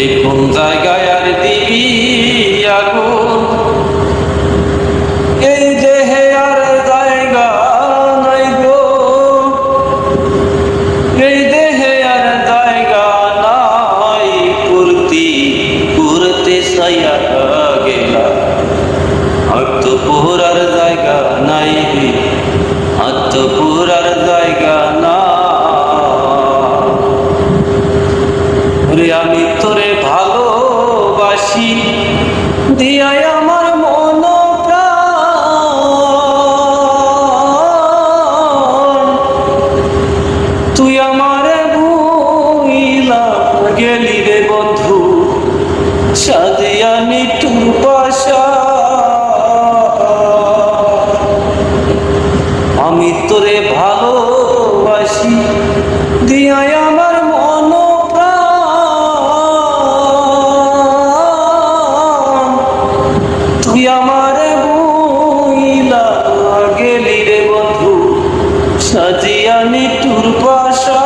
তুই কোন জায়গায় আর দিবি আগুন, এই দেহে আর জায়গা নাই গো, এই দেহে আর জায়গা নাই, পুরতে ছাইয়া গেলা, আত্মপুরার জায়গা নাই, আত্মপুরার জায়গা না। আমি তোরে ভালোবাসি দিয়াই আমার মন প্রাণ, তুই আমারে ভুইলা গেলি রে বন্ধু, সাজিয়া নিটুর পাশা। আমি তোরে ভালোবাসি দিয়াই আমার মন প্রাণ, তুই আমারে ভুইলা গেলি রে বন্ধু, সাজিয়া নিটুর পাশা।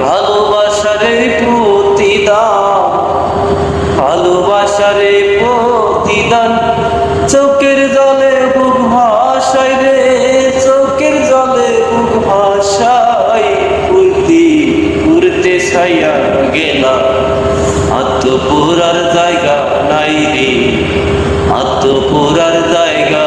ভালোবাসারে প্রতিদান, ভালোবাসারে প্রতিদান, চোখের জলে বুক ভাসাই রে, চোখের জলে বুক ভাসাই, উড়তে ছাইয়া গেলা, আত্মপুরার জায়গা নাই রে, আত্মপুরার জায়গা